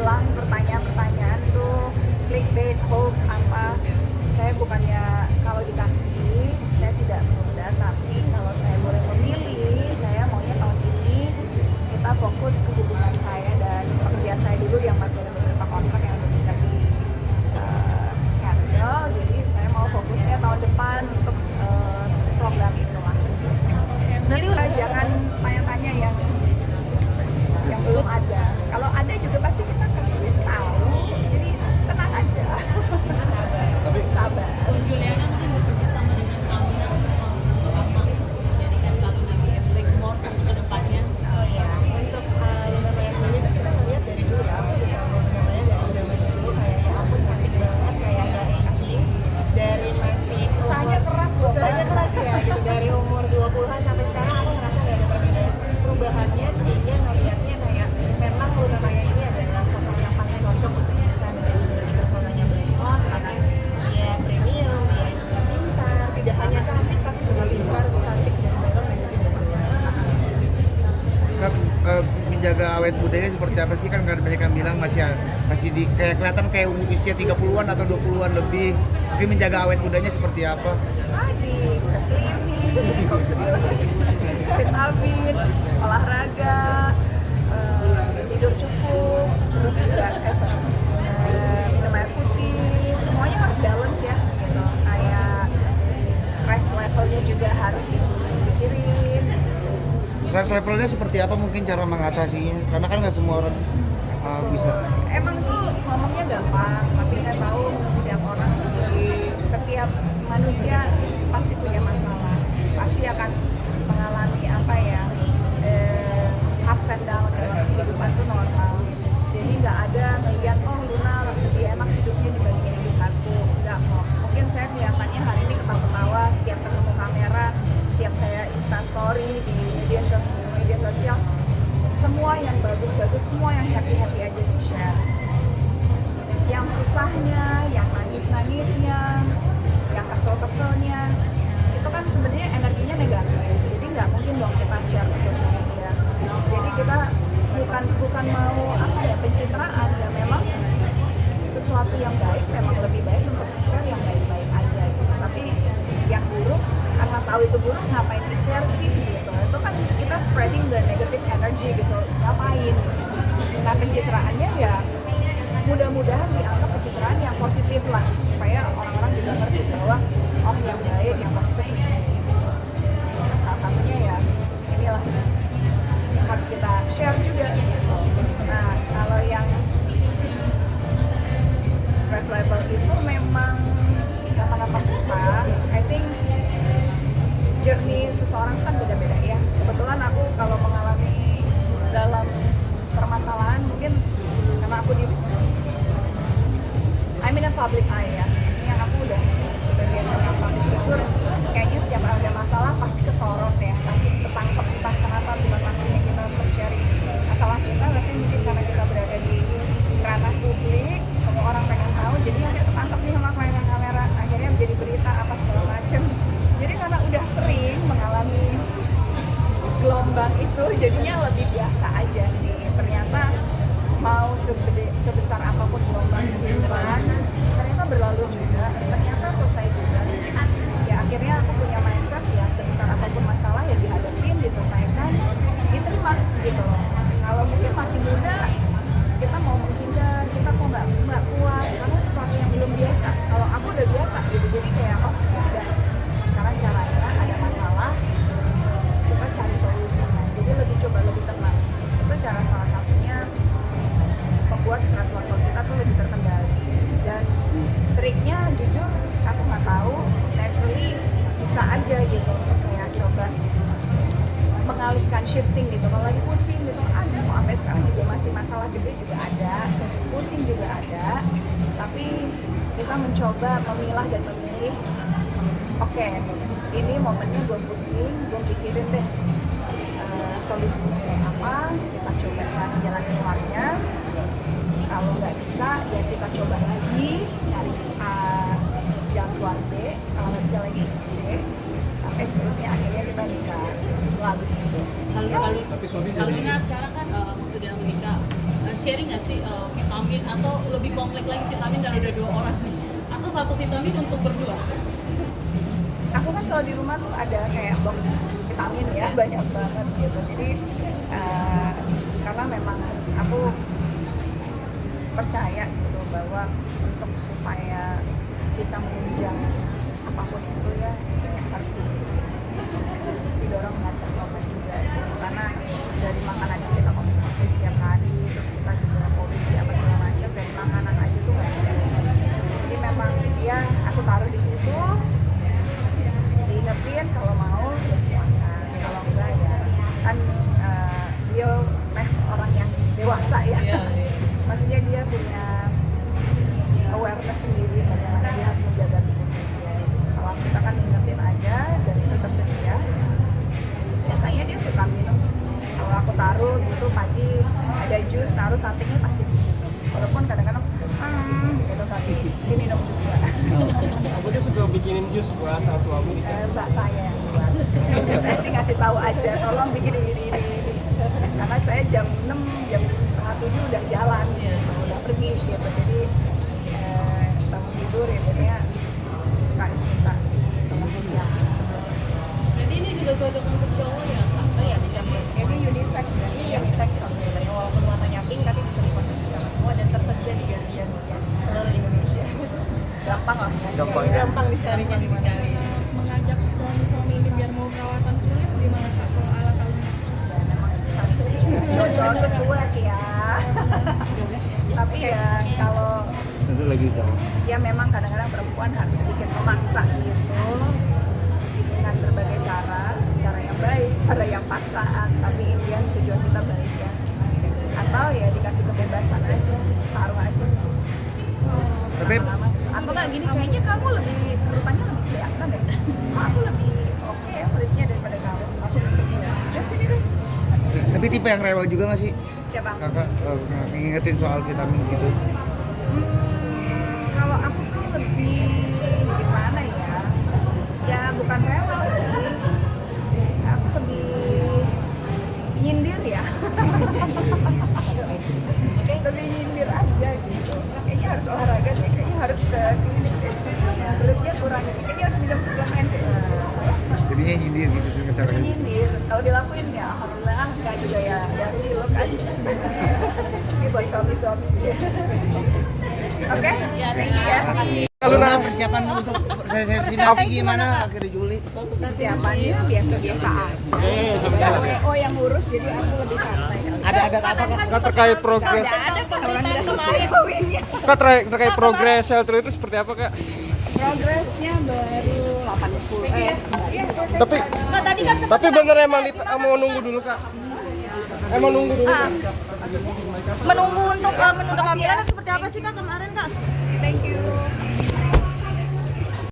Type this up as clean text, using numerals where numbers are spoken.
ulang pertanyaan-pertanyaan itu clickbait, hoax apa. Saya bukannya kalau dikasih saya tidak menunda, tapi kalau saya boleh memilih, saya maunya tahun ini kita fokus ke hubungan saya dan pekerjaan saya dulu yang masih ada beberapa kontrak yang belum bisa di cancel. Jadi saya mau fokusnya tahun depan untuk program itu lah. Nanti jangan tanya-tanya yang belum ada. Kalau ada juga pasti kita kasih tahu. Jadi tenang aja. Tapi Sabar. Juliana mungkin bekerja sama dengan Alina lama menjadikan kalian lagi Blackmore untuk kedepannya. Oh iya, untuk Luna Maya sendiri tuh kita ngeliat dari dulu ya, aku udah tahu Luna Maya dari zaman dulu kayak ya ampun cantik banget, kayak gak aging dari masih Usahanya keras loh, usahanya Mbak. keras ya gitu, dari umur 20-an sampai sekarang aku ngerasa gak ada perubahannya sehingga ngeliatnya kayak memang Luna Maya ini adalah sosok yang paling cocok untuk bisa menjadi dari personanya Blackmore karena dia premium, dia pintar, tidak hanya cantik tapi juga pintar, cantik dan balon dan juga jago. kan menjaga awet mudanya seperti apa sih, kan banyak yang bilang masih di kayak kelihatan kayak umur usia 30-an atau 20-an lebih. Tapi menjaga awet mudanya seperti apa? Tadi cleaning, vitamin, olahraga, tidur cukup, terus juga minum air putih, semuanya harus balance ya gitu. Kayak stress levelnya juga harus dipikirin. Stress levelnya seperti apa, mungkin cara mengatasinya? Karena kan nggak semua orang bisa. Emang tuh ngomongnya gampang, tapi saya tahu setiap manusia pasti punya masalah, pasti akan mengalami apa ya, ups and down dalam kehidupan tuh normal. Jadi nggak ada ngeliat oh Luna lebih enak hidupnya dibandingin hidup aku, nggak kok. Mungkin saya kelihatannya hari ini ketawa-ketawa setiap ketemu kamera, setiap saya story di media sosial, semua yang bagus-bagus, semua yang happy-happy aja di share. Yang susahnya, yang nangis-nangisnya, yang kesel-keselnya, itu kan sebenarnya energinya negatif. Jadi nggak mungkin dong kita share ke sosial media. Jadi kita bukan mau apa ya, pencitraan, ya memang sesuatu yang baik memang lebih baik untuk share yang baik-baik aja gitu. Tapi yang buruk, karena tahu itu buruk ngapain di share sih gitu. Itu kan kita spreading the negative energy gitu, ngapain. Nah pencitraannya ya mudah-mudahan dianggap pencitraan yang positif lah, supaya orang-orang juga ngerti bahwa oh yang baik, yang positif ini. Salah satunya ya inilah yang harus kita share juga gitu. Nah kalau yang stress level itu memang gampang-gampang susah. I think journey seseorang kan beda-beda ya. Kebetulan aku kalau mengalami dalam permasalahan mungkin karena aku I'm in a public eye ya. Maksudnya aku udah sebagai seorang public figure, kayaknya setiap ada masalah pasti kesorot ya, pasti ketangkep, entah kenapa bukan maksudnya kita untuk sharing masalah kita, tapi mungkin karena kita berada di ranah publik, semua orang pengen tahu, jadi nanti ketangkep nih sama kamera, akhirnya menjadi berita apa segala macem. Jadi karena udah sering mengalami gelombang itu, jadinya lebih biasa aja sih. Ternyata mau sebesar apapun gelombang kehidupan, ternyata berlalu juga, ternyata selesai juga. Ya akhirnya aku punya mindset ya sebesar apapun masalah ya dihadapin, diselesaikan, diterima gitu loh. Kalau mungkin masih muda, kita mau menghindar, kita kok nggak kuat, karena sesuatu yang belum biasa. Kalau aku udah biasa gitu, jadi kayak oh ya udah, sekarang caranya ada masalah, kita cari solusinya. Jadi lebih tenang. Itu cara salah satunya membuat stress level kita tuh lebih terkendali. Dan triknya jujur aku nggak tahu, naturally bisa aja gitu untuk saya coba mengalihkan shifting gitu. Kalau lagi pusing gitu ada kok, sampai sekarang juga masih masalah gede juga ada, pusing juga ada, tapi kita mencoba memilah dan memilih. Oke, ini momennya gue pusing, gue pikirin deh solusinya kayak apa, kita coba cari jalan keluarnya. Kalau nggak bisa ya kita coba lagi cari jalan keluar B, kalau nggak bisa lagi C, sampai seterusnya akhirnya kita bisa melalui itu. Kalau Luna sekarang kan sudah menikah, sharing nggak sih vitamin atau lebih kompleks lagi vitamin kalau udah 2 orang nih? Atau satu vitamin untuk berdua? Aku kan kalau di rumah tuh ada kayak box vitamin ya, banyak banget gitu. Jadi karena memang aku percaya gitu bahwa untuk supaya bisa menunjang apapun itu ya harus didorong dengan suplemen juga gitu. Karena dari makanan yang kita konsumsi setiap hari, terus kita juga polusi apa segala macam dari makanan aja tuh nggak ada. Jadi memang ya aku taruh di situ, diingetin kalau mau ya silakan, kalau enggak ya kan dia next orang yang dewasa ya. Maksudnya dia punya awareness sendiri bagaimana dia harus menjaga tubuhnya dia. Kalau kita kan ingetin aja dan itu tersedia, biasanya dia suka minum. Kalau aku taruh gitu pagi ada jus, taruh sampingnya pasti gitu. Walaupun kadang-kadang gitu tapi diminum juga. Aku dia suka bikinin jus buat sang suami. Mbak saya yang buat. Saya sih ngasih tahu aja, tolong bikin ini. Karena saya jam 6, jam setengah 7 udah jalan, udah pergi gitu. Jadi bangun tidur ya biasanya suka minta tolong siapin sebelum. Jadi ini juga cocok untuk cowok ya Kak? Oh ya bisa Ini unisex ya. Iya, unisex kalau sebenarnya walaupun warnanya pink tapi bisa dikonsumsi sama semua dan tersedia di Guardian ya seluruh Indonesia. Gampang lah. Gampang. Gampang dicarinya di mana. Mengajak suami-suami ini biar mau perawatan kulit gimana Kak kalau alat-alatnya? Ya memang susah itu. Cowok tuh cuek ya. Tapi ya kalau Itu lagi tahu. ya memang kadang-kadang perempuan harus sedikit memaksa gitu dengan berbagai cara yang baik, cara yang paksaan, tapi intinya tujuan kita baik ya. Atau ya dikasih kebebasan aja, taruh aja di situ. Tapi Lama-lama. Atau nggak gini, kayaknya kamu lebih kerutannya lebih kelihatan deh. Kok aku lebih oke ya kulitnya daripada kamu. Langsung kesini ya. Ya sini deh. tapi tipe yang rewel juga nggak sih Siapa? kakak ngingetin soal vitamin gitu? Kalau aku tuh lebih gimana ya? Ya bukan rewel sih. Aku lebih nyindir ya. Lebih nyindir aja gitu. Kayaknya harus olahraga deh, kayaknya harus ke klinik deh. Kulitnya kurang deh, kayaknya harus minum suplemen deh. Jadinya nyindir gitu dengan cara gitu. Nyindir, kalau dilakuin ya alhamdulillah enggak juga ya dari lo kan. Ini buat suami-suami. Oke? Ya, thank you ya. Kalau persiapan untuk sesi nanti gimana akhir Juli? Persiapannya biasa-biasa aja. Ada WO yang ngurus jadi aku lebih santai. Ada apa kan? Kak terkait progres, Nggak ada kan orang udah selesai kawinnya. Kak terkait progres shelter itu seperti apa Kak? Progresnya baru 80. Tapi tapi bener emang mau nunggu dulu Kak? Emang nunggu dulu Kak? Menunggu untuk menunda kehamilan seperti apa sih Kak kemarin Kak? Thank you.